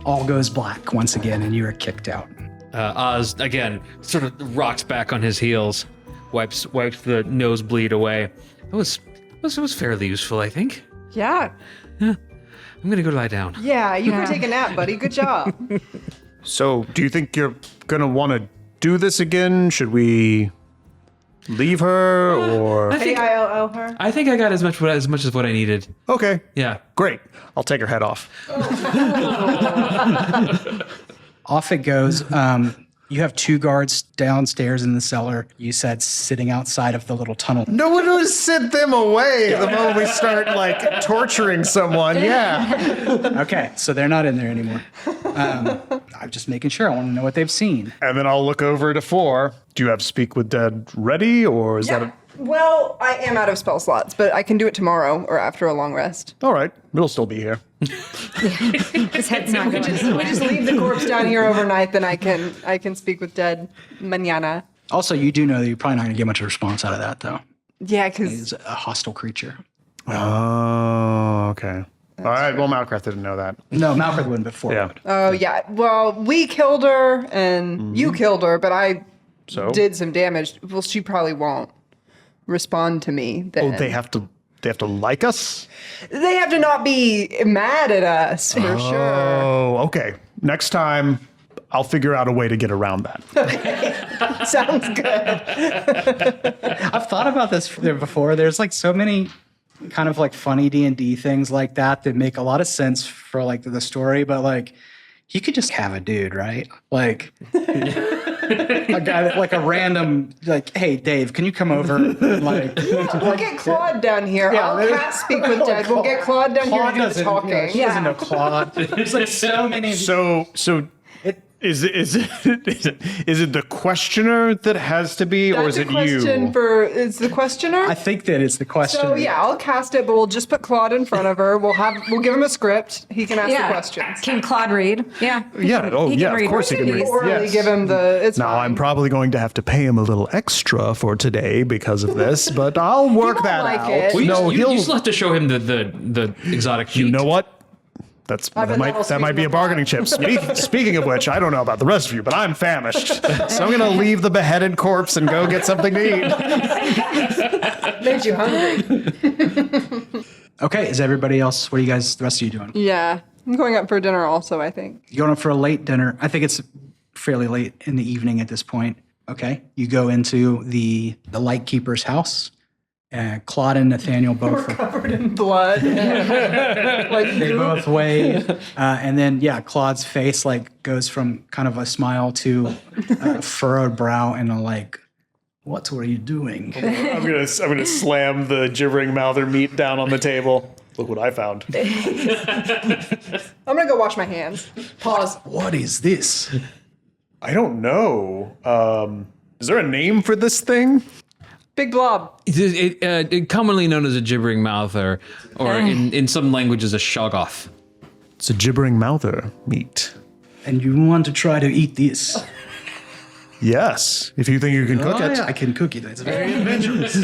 All goes black once again, and you are kicked out. Oz again sort of rocks back on his heels, wipes the nosebleed away. It was fairly useful, I think. Yeah. I'm gonna go lie down. Yeah, you can take a nap, buddy. Good job. So, do you think you're gonna want to do this again? Should we leave her or? AILL her. I think I got as much as what I needed. Okay, Yeah. great. I'll take her head off. Off it goes. You have 2 guards downstairs in the cellar. You said sitting outside of the little tunnel. No one will send them away the moment we start torturing someone. Yeah. Okay, so they're not in there anymore. I'm just making sure. I want to know what they've seen. And then I'll look over to 4. Do you have Speak with Dead ready, or is that? Well, I am out of spell slots, but I can do it tomorrow or after a long rest. All right, it'll still be here. His head's not going We just leave the corpse down here overnight, then I can speak with dead mañana. Also, you do know that you're probably not going to get much response out of that, though. Yeah, because He's a hostile creature. Oh, okay. All right. Well, Malcraft didn't know that. No, Malcolm wouldn't before. Yeah. oh yeah, well we killed her and you killed her, but I So did some damage. Well, she probably won't respond to me. Then. Oh, they have to like us. They have to not be mad at us for sure. Oh, okay. Next time, I'll figure out a way to get around that. Sounds good. I've thought about this before. There's so many kind of funny D&D things like that make a lot of sense for the story, but you could just have a dude, right? A guy that a random hey Dave, can you come over? We'll get Claude down here. Yeah, I'll cast Speak with Dead. We'll get Claude down here and do the talking. She doesn't know Claude. There's so many. So is it the questioner that has to be, or is it you? It's the questioner? I think that it's the question. So yeah, I'll cast it, but we'll just put Claude in front of her. We'll give him a script. He can ask the questions. Can Claude read? Yeah. Yeah. Oh, He can yeah. Of read. course he can read. Orally Yes. give him the. It's Now, fine. I'm probably going to have to pay him a little extra for today because of this, but I'll work won't that like out. it. Well, No, you still have to show him the exotic feat. You know what? That might be a bargaining chip. Speaking of which, I don't know about the rest of you, but I'm famished, so I'm gonna leave the beheaded corpse and go get something to eat. Made you hungry. Okay, is everybody else? What are you guys? The rest of you doing? Yeah. I'm going up for dinner also, I think. You going up for a late dinner? I think it's fairly late in the evening at this point. Okay, you go into the lightkeeper's house. Claude and Nathaniel both Covered in blood. they both wave, and then Claude's face like goes from kind of a smile to a furrowed brow and a like, what were you doing? I'm gonna slam the gibbering mouther meat down on the table. Look what I found. I'm gonna go wash my hands. Pause. What is this? I don't know. Is there a name for this thing? Big blob. It commonly known as a gibbering mouther, or in some languages, a shoggoth. It's a gibbering mouther meat. And you want to try to eat this? Yes, if you think you can cook it. Yeah, I can cook it. It's very adventurous.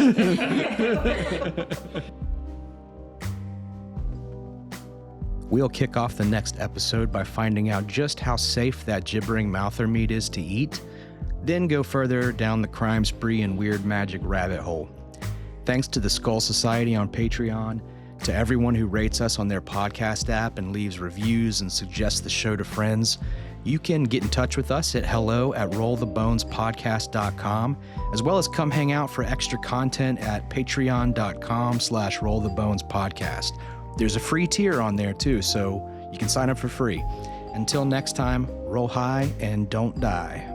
We'll kick off the next episode by finding out just how safe that gibbering mouther meat is to eat, then go further down the crime spree and weird magic rabbit hole. Thanks to the Skull Society on Patreon, to everyone who rates us on their podcast app and leaves reviews and suggests the show to friends. You can get in touch with us at hello@rollthebonespodcast.com, as well as come hang out for extra content at patreon.com/rollthebonespodcast. There's a free tier on there too, so you can sign up for free. Until next time, roll high and don't die.